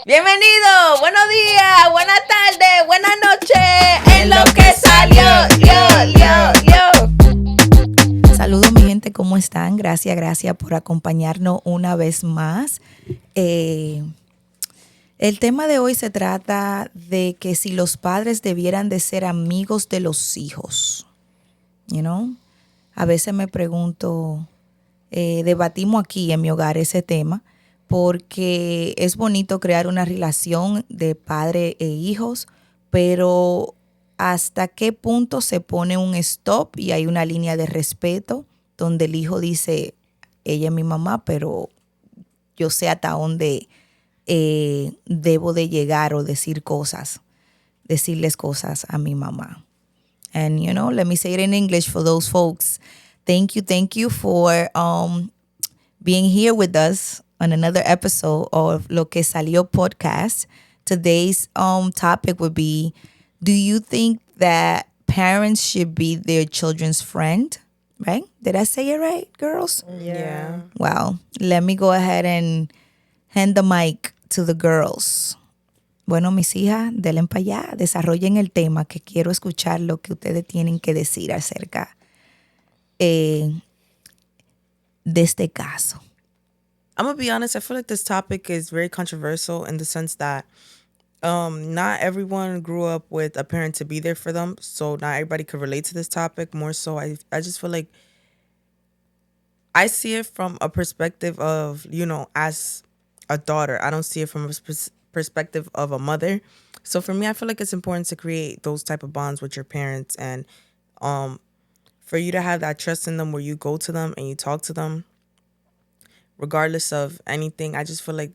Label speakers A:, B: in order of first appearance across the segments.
A: Bienvenido, buenos días, buenas tardes, buenas noches. En lo que salió, yo.
B: Saludos mi gente, ¿cómo están? Gracias por acompañarnos una vez más. El tema de hoy se trata de que si los padres debieran de ser amigos de los hijos. You know? A veces me pregunto, debatimos aquí en mi hogar ese tema, porque es bonito crear una relación de padre e hijos, pero ¿hasta qué punto se pone un stop y hay una línea de respeto donde el hijo dice, ella es mi mamá, pero yo sé hasta dónde debo de llegar o decirles cosas a mi mamá? And, let me say it in English for those folks. Thank you for being here with us on another episode of LoKsalio podcast. Today's topic would be, do you think that parents should be their children's friend? Right? Did I say it right, girls?
A: Yeah.
B: Well, let me go ahead and hand the mic to the girls. Bueno, mis hijas, denle para allá, desarrollen el tema, que quiero escuchar lo que ustedes tienen que decir acerca de este caso.
A: I'm gonna be honest, I feel like this topic is very controversial in the sense that not everyone grew up with a parent to be there for them, so not everybody could relate to this topic. More so, I just feel like I see it from a perspective of, as a daughter. I don't see it from a perspective of a mother. So for me, I feel like it's important to create those type of bonds with your parents, and for you to have that trust in them where you go to them and you talk to them regardless of anything. I just feel like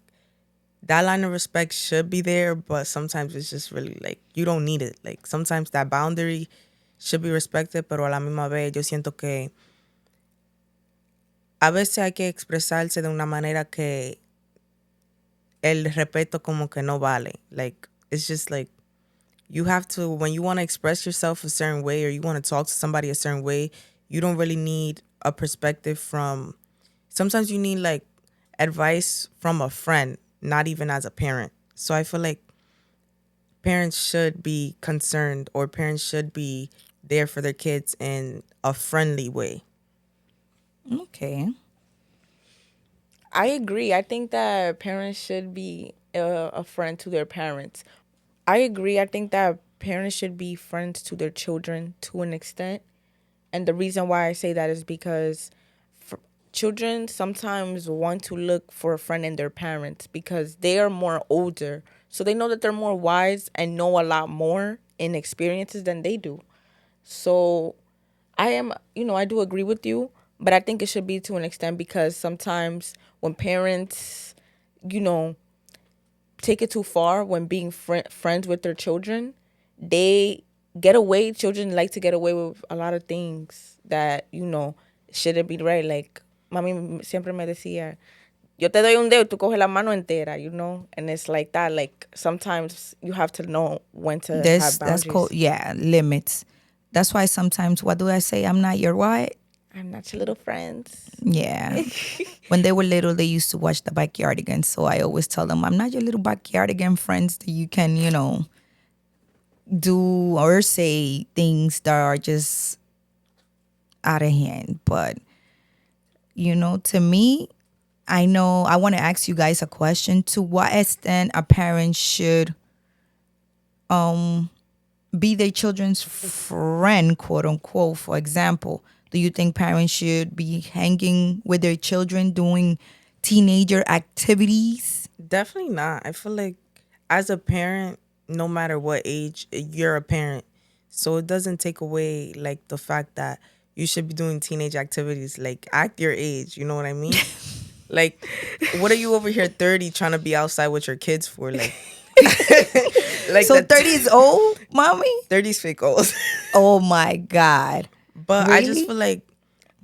A: that line of respect should be there, but sometimes it's just really like you don't need it. Like sometimes that boundary should be respected, pero a la misma vez yo siento que a veces hay que expresarse de una manera que el respeto como que no vale. Like it's just like you have to, when you want to express yourself a certain way or you want to talk to somebody a certain way, you don't really need a perspective from, sometimes you need like advice from a friend, not even as a parent. So I feel like parents should be concerned, or parents should be there for their kids in a friendly way.
B: Okay.
C: I agree. I think that parents should be a friend to their parents. I agree. I think that parents should be friends to their children to an extent. And the reason why I say that is because children sometimes want to look for a friend in their parents because they are more older. So they know that they're more wise and know a lot more in experiences than they do. So I do agree with you, but I think it should be to an extent because sometimes when parents, take it too far when being friends with their children, they get away. Children like to get away with a lot of things that, shouldn't be right. Like, mami siempre me decía, yo te doy un dedo, tú coges la mano entera, And it's like that. Like, sometimes you have to know when to have boundaries.
B: That's called, limits. That's why sometimes, what do I say? I'm not your what?
C: I'm not your little friends.
B: Yeah. When they were little, they used to watch the Backyardigans. So I always tell them, I'm not your little Backyardigan friends that you can, do or say things that are just out of hand. But, to me, I want to ask you guys a question. To what extent a parent should be their children's friend, quote unquote? For example, do you think parents should be hanging with their children doing teenager activities?
A: Definitely not. I feel like as a parent, no matter what age, you're a parent. So it doesn't take away like the fact that you should be doing teenage activities. Like act your age, you know what I mean? Like, what are you over here 30 trying to be outside with your kids for? Like,
B: like so 30 is old, mommy?
A: 30's fake old.
B: Oh my God.
A: But
B: really?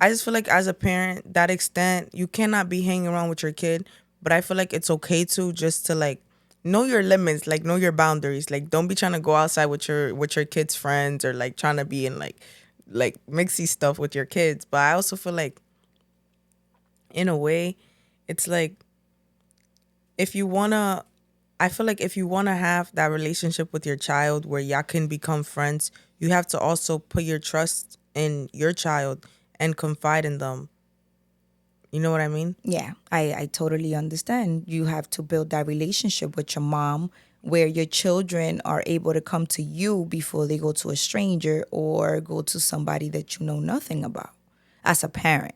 A: I just feel like as a parent, that extent, you cannot be hanging around with your kid. But I feel like it's okay to just to like know your limits, like know your boundaries. Like don't be trying to go outside with your kids' friends or like trying to be in like mixy stuff with your kids. But I also feel like in a way, it's like if you wanna I feel like if you want to have that relationship with your child where y'all can become friends, you have to also put your trust in your child and confide in them. You know what I mean?
B: Yeah, I totally understand. You have to build that relationship with your mom where your children are able to come to you before they go to a stranger or go to somebody that you know nothing about as a parent.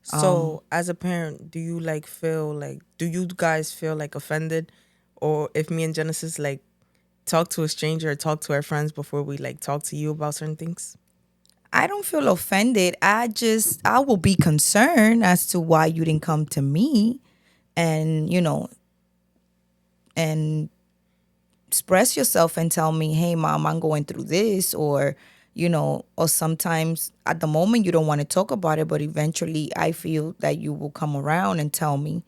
A: So, as a parent, do you like feel like, do you guys feel like offended? Or if me and Genesis like talk to a stranger or talk to our friends before we like talk to you about certain things?
B: I don't feel offended. I will be concerned as to why you didn't come to me and, and express yourself and tell me, hey, mom, I'm going through this, or sometimes at the moment you don't want to talk about it, but eventually I feel that you will come around and tell me.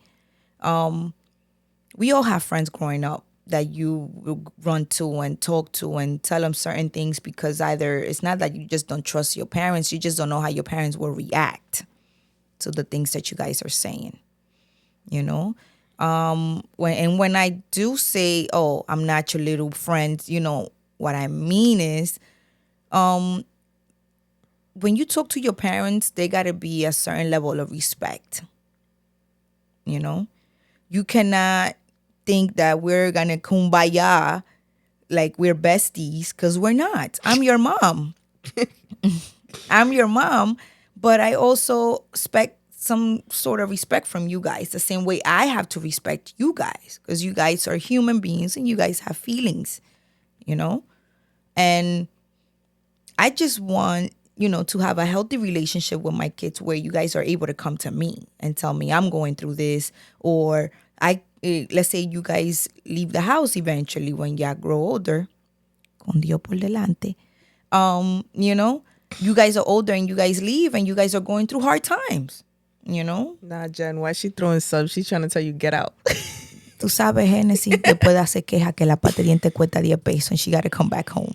B: We all have friends growing up that you will run to and talk to and tell them certain things because either it's not that you just don't trust your parents, you just don't know how your parents will react to the things that you guys are saying, you know? When I do say, oh, I'm not your little friend, what I mean is when you talk to your parents, they got to be a certain level of respect, you know? You cannot think that we're going to kumbaya like we're besties because we're not. I'm your mom. I'm your mom, but I also expect some sort of respect from you guys the same way I have to respect you guys because you guys are human beings and you guys have feelings, you know? And I just want, to have a healthy relationship with my kids where you guys are able to come to me and tell me I'm going through this, or let's say you guys leave the house eventually when y'all grow older, con Dios por delante. You guys are older and you guys leave and you guys are going through hard times,
A: Nah, Jen, why she throwing subs? She's trying to tell you get out.
B: Tú sabes, Genesis, después de hacer queja que la pata de diente cuesta 10 pesos and she got to come back home.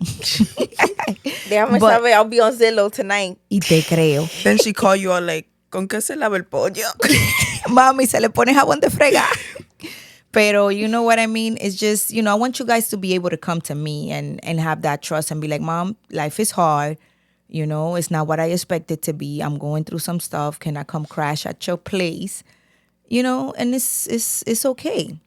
C: Déjame
B: But-
C: saber, I'll be on Zillow tonight.
B: Y te creo.
A: Then she call you all like, ¿con qué se lava el pollo?
B: Mami, se le pone jabón de fregar. Pero you know what I mean? It's just, I want you guys to be able to come to me and have that trust and be like, Mom, life is hard. It's not what I expected to be. I'm going through some stuff. Can I come crash at your place? And it's okay.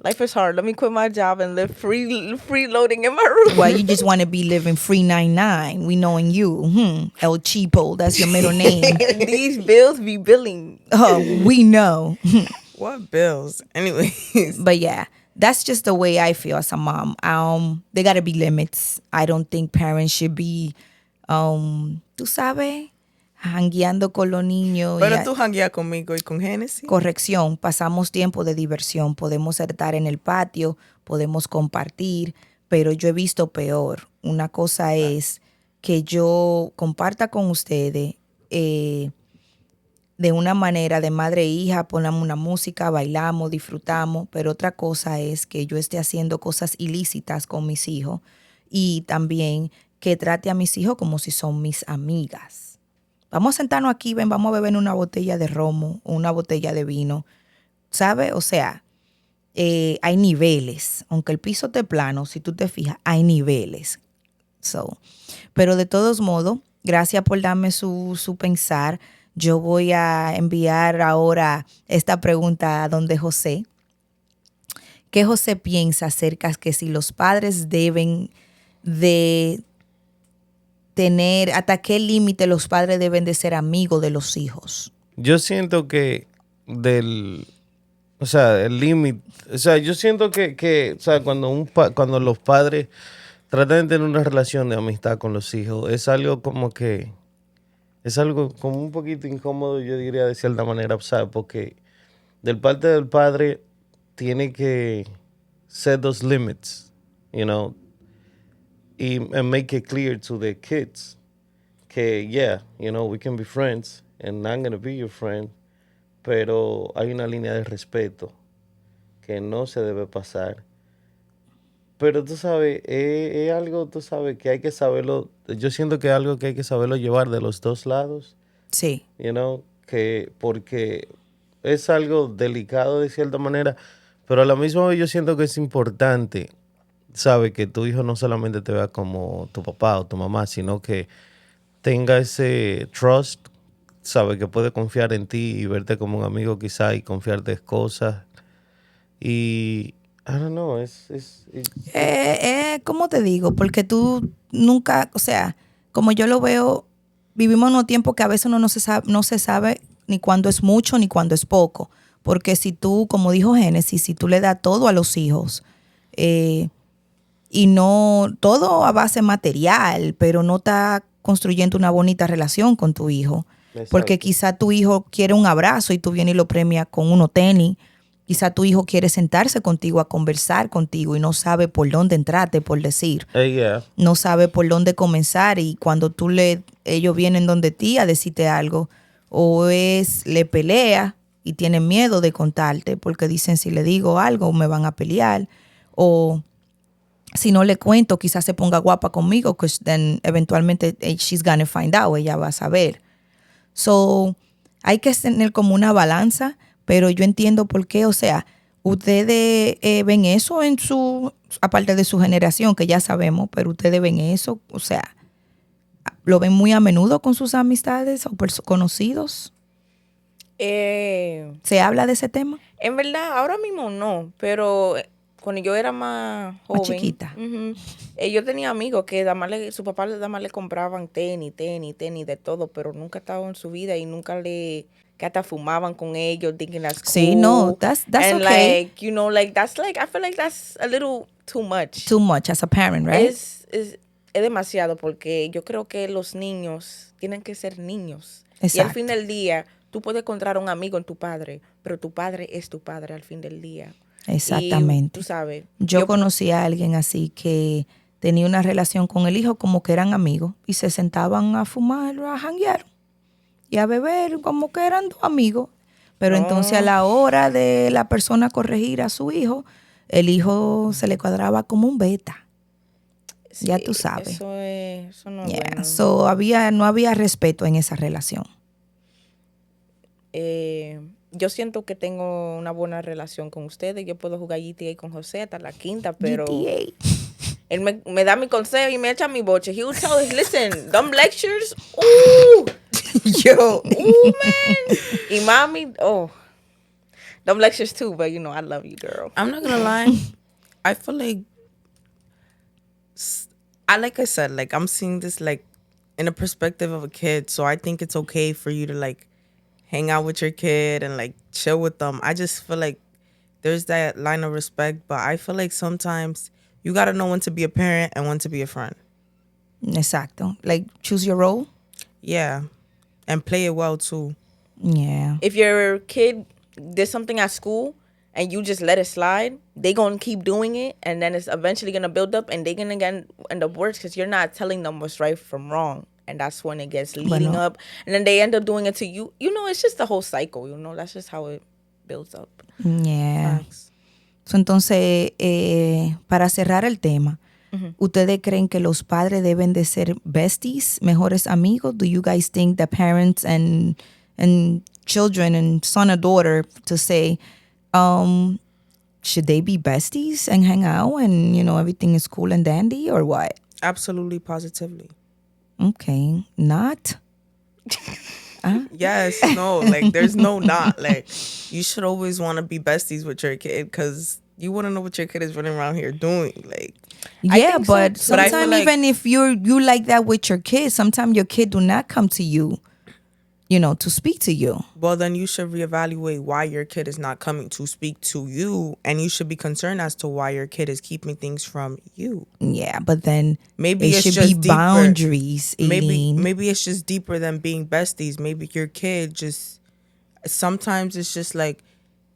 C: Life is hard. Let me quit my job and live freeloading in my room.
B: Well, you just want to be living free 99. We knowing you. El Cheapo, that's your middle name.
C: These bills be billing.
B: Oh, we know.
A: What bills? Anyways.
B: But yeah, that's just the way I feel as a mom. There got to be limits. I don't think parents should be, tú sabes, jangueando con los niños.
A: Pero tú jangueas conmigo y con Genesis.
B: Corrección, pasamos tiempo de diversión. Podemos estar en el patio, podemos compartir, pero yo he visto peor. Una cosa es que yo comparta con ustedes de una manera de madre e hija, ponemos una música, bailamos, disfrutamos, pero otra cosa es que yo esté haciendo cosas ilícitas con mis hijos y también que trate a mis hijos como si son mis amigas. Vamos a sentarnos aquí, ven, vamos a beber una botella de romo o una botella de vino, ¿sabes? O sea, hay niveles, aunque el piso esté plano, si tú te fijas, hay niveles. Pero de todos modos, gracias por darme su pensar. Yo voy a enviar ahora esta pregunta a donde José. ¿Qué José piensa acerca de que si los padres deben de tener, hasta qué límite los padres deben de ser amigos de los hijos?
D: Yo siento que el límite, yo siento que cuando los padres tratan de tener una relación de amistad con los hijos, es algo como un poquito incómodo, yo diría de cierta manera, ¿sabes? Porque del parte del padre tiene que set those limits, and make it clear to the kids que, we can be friends and I'm going to be your friend, pero hay una línea de respeto que no se debe pasar. Pero tú sabes, es algo, tú sabes, que hay que saberlo. Yo siento que es algo que hay que saberlo llevar de los dos lados.
B: Sí.
D: Porque es algo delicado de cierta manera, Pero a la misma vez yo siento que es importante, ¿sabes? Que tu hijo no solamente te vea como tu papá o tu mamá, sino que tenga ese trust, ¿sabes? Que puede confiar en ti y verte como un amigo quizá y confiarte cosas. Y, I don't know,
B: ¿Cómo te digo? Porque tú nunca, o sea, como yo lo veo, vivimos en un tiempo que a veces uno no se sabe ni cuándo es mucho ni cuándo es poco. Porque si tú, como dijo Génesis, si tú le das todo a los hijos, eh, y no todo a base material, pero no está construyendo una bonita relación con tu hijo. Porque
D: exacto.
B: quizá tu hijo quiere un abrazo y tú vienes y lo premias con unos tenis. Quizá tu hijo quiere sentarse contigo a conversar contigo y no sabe por dónde entrarte, por decir.
D: Yeah,
B: No sabe por dónde comenzar y cuando ellos vienen donde ti a decirte algo, o le pelea y tienen miedo de contarte porque dicen si le digo algo me van a pelear, o si no le cuento, quizás se ponga guapa conmigo, because then eventualmente she's gonna find out, ella va a saber. So, hay que tener como una balanza, pero yo entiendo por qué, o sea, ustedes ven eso aparte de su generación, que ya sabemos, pero ustedes ven eso, o sea, lo ven muy a menudo con sus amistades o conocidos.
C: Eh,
B: ¿Se habla de ese tema?
C: en verdad, ahora mismo no, pero cuando yo era más
B: Más
C: joven,
B: chiquita.
C: yo tenía amigos que su papá nada más le compraban tenis, de todo, pero nunca estaba en su vida y que hasta fumaban con ellos, thinking that's
B: Sí, no,
C: cool.
B: that's
C: And
B: okay.
C: like, like, that's like, I feel like that's a little too much.
B: Too much as a parent, right?
C: Es demasiado porque yo creo que los niños tienen que ser niños. Y al fin
B: Exacto.
C: del día, tú puedes encontrar un amigo en tu padre, pero tu padre es tu padre al fin del día. Y tú
B: Exactamente.
C: sabes,
B: Yo conocí a alguien así que tenía una relación con el hijo como que eran amigos y se sentaban a fumar, a janguear y a beber como que eran dos amigos. Pero entonces a
C: no,
B: la hora de la persona corregir a su hijo, el hijo se le cuadraba como un beta. Ya
C: sí,
B: tú sabes.
C: eso no es
B: Yeah.
C: bueno.
B: So no había respeto en esa relación.
C: Yo siento que tengo una buena relación con ustedes. Yo puedo jugar GTA con José hasta la quinta, pero
B: GTA.
C: él me da mi consejo y me echa mi boche. He would tell us, listen, dumb lectures, ooh,
B: Yo.
C: ooh, man. Y mami, dumb lectures too, but I love you, girl.
A: I'm not gonna lie. I feel like like I said, like I'm seeing this like in a perspective of a kid, so I think it's okay for you to like hang out with your kid and like chill with them. I just feel like there's that line of respect, but I feel like sometimes you gotta know when to be a parent and when to be a friend.
B: Exacto. Like choose your role.
A: Yeah, and play it well too.
B: Yeah.
C: If your kid did something at school and you just let it slide, they gonna keep doing it, and then it's eventually gonna build up, and they gonna end up worse because you're not telling them what's right from wrong, and that's when it gets leading
B: Bueno,
C: up, and then they end up doing it to you. It's just the whole cycle. That's just how it builds up.
B: yeah.
A: Facts.
B: So, entonces, para cerrar el tema, ¿ustedes creen que los padres deben de ser besties, mejores amigos? Do you guys think the parents and children and son or daughter to say, should they be besties and hang out and everything is cool and dandy or what?
A: Absolutely, positively.
B: Okay, not.
A: Yes, no, like there's no not. Like you should always want to be besties with your kid because you want to know what your kid is running around here doing. Like,
B: Yeah,
C: think so,
B: but
C: too.
A: But I feel
B: sometimes
A: like-
B: even if you like that with your kid, sometimes your kid do not come to you, to speak to you.
A: well, then you should reevaluate why your kid is not coming to speak to you, and you should be concerned as to why your kid is keeping things from you.
B: Yeah, but then
A: Maybe
B: it
A: it's
B: should
A: just
B: be
A: deeper.
B: boundaries, Aileen.
A: Maybe it's just deeper than being besties. Maybe your kid just sometimes it's just like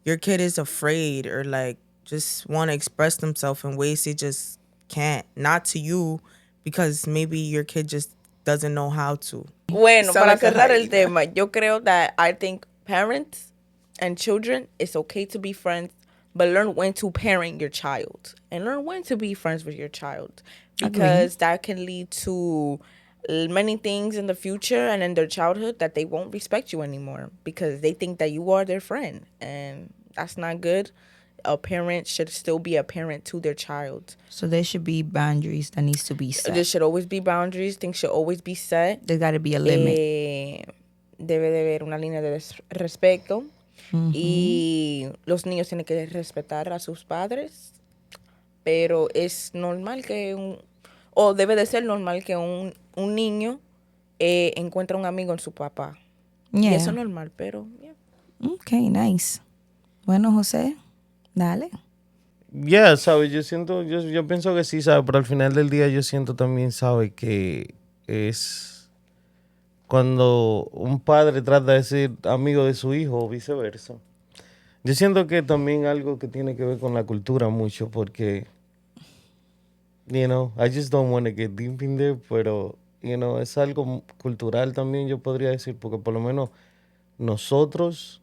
A: your kid is afraid or like just want to express themselves in ways they just can't. Not to you because maybe your kid just doesn't know how to.
C: Bueno,
A: Sound
C: para
A: like a
C: cerrar el
A: hyena.
C: tema, yo creo that I think parents and children, it's okay to be friends, but learn when to parent your child and learn when to be friends with your child, because that can lead to many things in the future and in their childhood that they won't respect you anymore because they think that you are their friend, and that's not good. a parent should still be a parent to their child.
B: So there should be boundaries that needs to be
C: There
B: set.
C: should always be boundaries. Things should always be set.
B: There got to be a limit.
C: Debe de haber una línea de respeto. Y los niños tienen que respetar a sus padres. Pero es normal que o debe de ser normal que un niño encuentre un amigo en su papá. Y
B: Yeah.
C: eso es normal, pero... yeah.
B: Okay, nice. Bueno, José, dale.
D: Yeah, ¿sabes? Yo pienso que sí, ¿sabes? Pero al final del día yo siento también, ¿sabes? Que es cuando un padre trata de ser amigo de su hijo o viceversa. Yo siento que también algo que tiene que ver con la cultura mucho porque, I just don't want to get deep in there, pero, es algo cultural también, yo podría decir, porque por lo menos nosotros,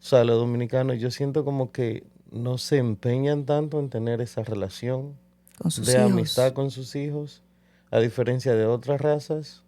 D: o sea, los dominicanos, yo siento como que no se empeñan tanto en tener esa relación
B: Con sus
D: de
B: hijos.
D: amistad con sus hijos, a diferencia de otras razas.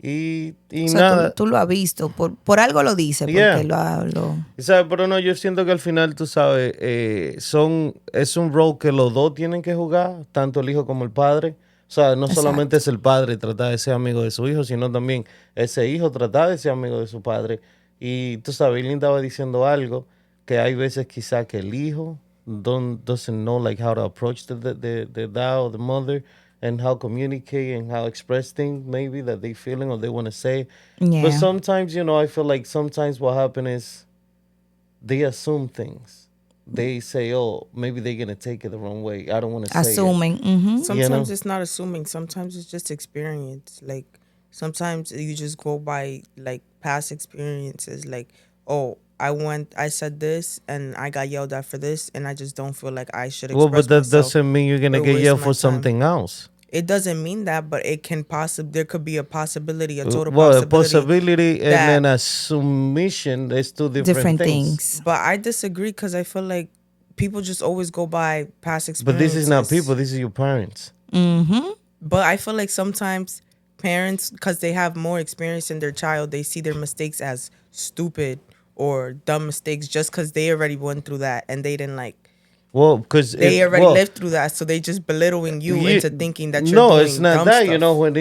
D: Y
B: O sea,
D: nada.
B: tú lo has visto. Por algo lo dice. Porque
D: Yeah.
B: lo...
D: ¿Sabes? Pero no, yo siento que al final, tú sabes, es un rol que los dos tienen que jugar, tanto el hijo como el padre. O sea, no
B: Exacto.
D: solamente es el padre tratar de ser amigo de su hijo, sino también ese hijo tratar de ser amigo de su padre. Y tú sabes, Lynn estaba diciendo algo, que hay veces quizá que el hijo doesn't know like how to approach the dad or the mother and how communicate and how express things maybe that they feeling or they want to say.
B: Yeah.
D: But sometimes, I feel like sometimes what happens is they assume things. They say, oh, maybe they're going to take it the wrong way. I don't want to say it.
B: Assuming. Mhm.
A: Sometimes it's not assuming. Sometimes it's just experience. Like sometimes you just go by like past experiences. Like, oh, I said this and I got yelled at for this, and I just don't feel like I should express
D: Well, but that
A: myself.
D: doesn't mean you're going to
A: or
D: get
A: waste
D: yelled
A: my
D: for
A: time.
D: something else.
A: It doesn't mean that, but it can there could be a possibility, a total
D: Well, a
A: possibility.
D: possibility and
A: that-
D: then a submission is two different things.
A: But I disagree because I feel like people just always go by past experiences.
D: But this is not people, this is your parents.
B: Mhm.
A: But I feel like sometimes parents, because they have more experience in their child, they see their mistakes as stupid or dumb mistakes just because they already went through that and they didn't like.
D: Well, because
A: They already lived through that, so they just belittling you into thinking that you're doing
D: it's not
A: dumb
D: that.
A: stuff.
D: When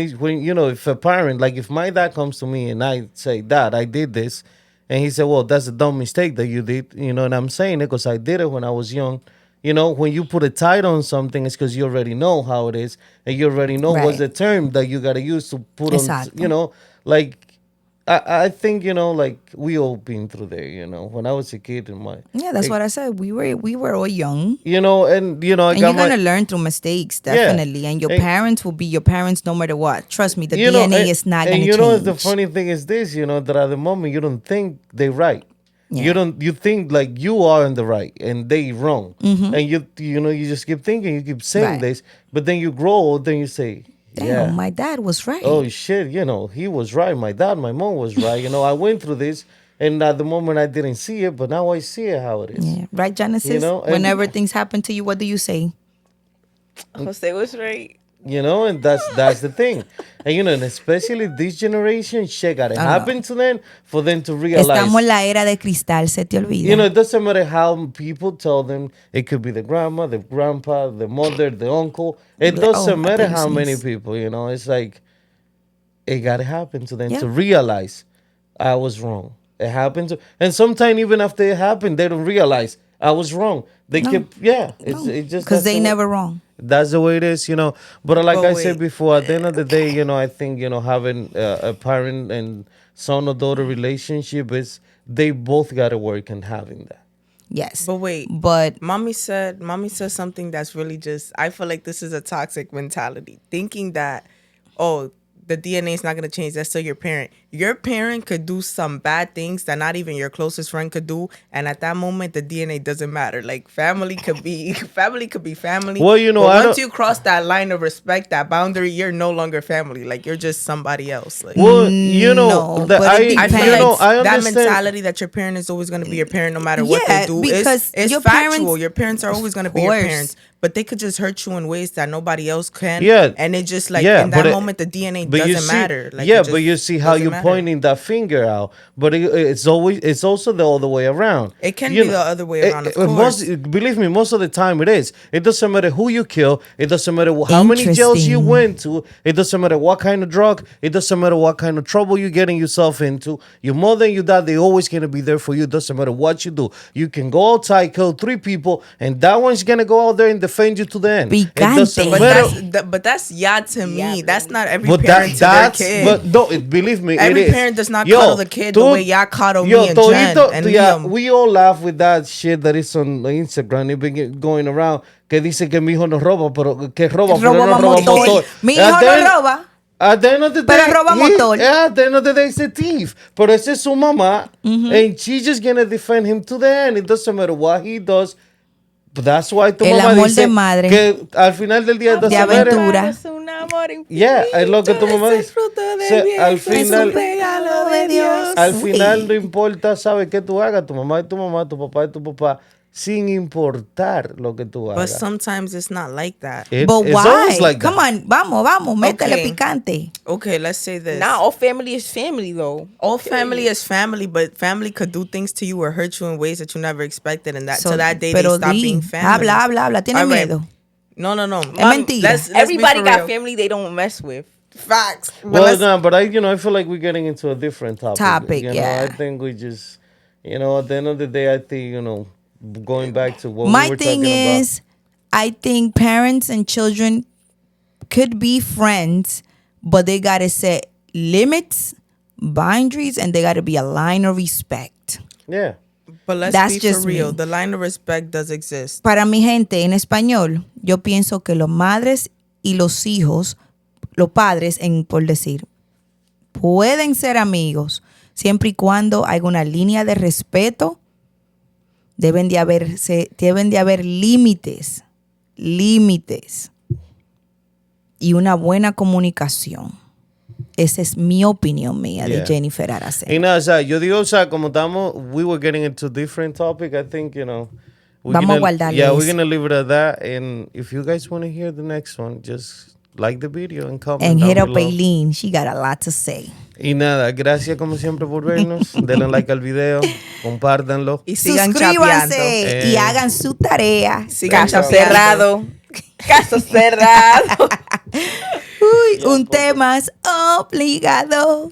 D: if a parent, like if my dad comes to me and I say, Dad, I did this, and he said, well, that's a dumb mistake that you did, and I'm saying it because I did it when I was young. When you put a title on something, it's because you already know how it is, and you already know what's
B: Right.
D: the term that you gotta use to put
B: Exacto.
D: on. Like I think like we all been through there. When I was a kid,
B: Yeah, that's what I said. We were all young.
D: and I
B: And you're
D: got
B: going to learn through mistakes, definitely. And your
D: And-
B: parents will be your parents no matter what. Trust me, the
D: You know,
B: DNA
D: and-
B: is not
D: and
B: going to change.
D: the funny thing is this, that at the moment you don't think they right.
B: Yeah.
D: You think like you are in the right and they wrong. And you just keep thinking, you keep saying
B: Right.
D: this, but then you grow old, then you say,
B: Damn,
D: yeah.
B: my dad was right.
D: Oh shit, he was right. My dad, my mom was right. I went through this and at the moment I didn't see it, but now I see it how it is.
B: Yeah. Right, Genesis?
D: and-
B: Whenever things happen to you, what do you say?
C: Jose was right.
D: And that's the thing. And and especially this generation, shit gotta happen to them for them to realize.
B: Estamos en la era de cristal, se te olvida.
D: It doesn't matter how people tell them. It could be the grandma, the grandpa, the mother, the uncle. It doesn't
B: I
D: matter
B: thought you
D: how many
B: sneezed.
D: people, it's like, it gotta happen to them
B: Yeah.
D: to realize I was wrong. It happened to, and sometimes even after it happened, they don't realize I was wrong. They keep, it's just
B: Because
D: that's
B: they
D: the way-
B: never wrong.
D: That's the way it is, But like
A: But
D: I said
A: wait.
D: before, at the end of the day, I think, having a parent and son or daughter relationship is, they both got to work on having that.
B: Yes.
A: But wait,
B: But
A: mommy said something that's really just, I feel like this is a toxic mentality. Thinking that, oh, the DNA is not going to change. That's still your parent. Your parent could do some bad things that not even your closest friend could do. And at that moment, the DNA doesn't matter. Like family could be family.
D: Well,
A: But
D: I
A: once
D: don't-
A: you cross that line of respect, that boundary, you're no longer family. Like you're just somebody else. Like
D: Well,
B: No,
D: the-
B: but it
A: I feel
B: depends.
A: like
D: I
A: that
D: understand.
A: mentality that your parent is always going to be your parent no matter what
B: Yeah,
A: they do.
B: because
A: It's
B: your
A: factual.
B: parents-
A: Your parents are always going to be your
B: course.
A: parents, but they could just hurt you in ways that nobody else can.
D: Yeah.
A: And it just like
D: Yeah,
A: in
D: but
A: that
D: it-
A: moment, the DNA
D: But
A: doesn't matter. Like,
D: yeah,
A: it
D: but
A: just
D: you see how
A: doesn't
D: you're
A: matter.
D: pointing that finger out. But it's also the other way around.
A: It can
D: You
A: be
D: know,
A: the other way around, of
D: most,
A: course.
D: believe me, most of the time it is. It doesn't matter who you kill. It doesn't matter how many jails you
B: Interesting.
D: went to. It doesn't matter what kind of drug. It doesn't matter what kind of trouble you're getting yourself into. Your mother and your dad, they always gonna be there for you. It doesn't matter what you do. You can go outside, kill 3 people, and that one's gonna go out there and defend you to the end. It doesn't
B: Picante.
D: matter.
A: But that's to me. That's not every
D: But
A: parent to their
D: that's
A: kid.
D: but no, believe me,
A: Every
D: it is.
A: parent does not cuddle the kid the way y'all cuddle me and Jen and Liam.
D: We all laugh with that shit that is on Instagram. It been going around. Que dice que mi hijo no roba, pero que roba, pero
B: Roba
D: no roba
B: motor.
D: motor.
B: Mi hijo
D: At the
B: no
D: end-
B: roba.
D: At the end of the day,
B: Pero roba motor.
D: At the end of the day, it's a thief. Pero esa es su mamá, and she's just gonna defend him to the end. It doesn't matter what he does. But that's why tu
B: El
D: mamá
B: amor
D: dice
B: de madre.
D: que al final del día it
B: De
D: doesn't matter.
B: aventura.
C: Es un amor infinito.
D: Yeah, es lo que tu mamá dice. Al final,
B: regalo de Dios.
D: al final no importa, ¿sabes qué tú hagas? Tu mamá es tu mamá, tu papá es tu papá, sin importar lo que tú
A: But
D: hagas.
A: sometimes it's not like that.
B: But
D: It's
B: why?
D: always like
B: Come
D: that.
B: on, vamos, métele
A: Okay.
B: picante.
A: Okay, let's say this.
C: Not all family is family though.
A: All family is family, but family could do things to you or hurt you in ways that you never expected, and that
B: So,
A: to that day
B: pero
A: they stop
B: di,
A: being family.
B: habla, ¿tiene
A: All right.
B: miedo?
A: No.
B: mentira.
A: Let's be
C: Everybody
A: for
C: got
A: real.
C: family they don't mess with.
A: Facts. But
D: Well,
A: let's-
D: no, but I feel like we're getting into a different topic.
B: Yeah.
D: I think we just, at the end of the day, I think, going back to what
B: My
D: we were
B: thing
D: talking
B: is, I think parents and children could be friends, but they gotta set limits, boundaries, and they gotta be a line of respect.
D: about. Yeah.
A: But let's
B: That's
A: be
B: just
A: for real.
B: me.
A: The line of respect does exist.
B: Para mi gente en español, yo pienso que los madres y los hijos, los padres, por decir, pueden ser amigos siempre y cuando haya una línea de respeto. Deben de haber límites y una buena comunicación. Esa es mi opinión mía de
D: Yeah.
B: Jennifer Araceli.
D: Y nada, o sea, yo digo, o sea, como estamos, we were getting into different topic, I think,
B: Vamos a guardarle
D: Yeah, we're
B: eso.
D: going to leave it at that. And if you guys want to hear the next one, just like the video and comment
B: And
D: down
B: hit up
D: below.
B: Aileen. She got a lot to say.
D: Y nada, gracias como siempre por vernos. Denle like al video, compártanlo.
A: Y sigan chapeando.
B: Suscríbanse y hagan su tarea.
A: Sigan
C: Caso
A: chapeando.
C: cerrado. Caso cerrado.
B: Uy, un tema es obligado.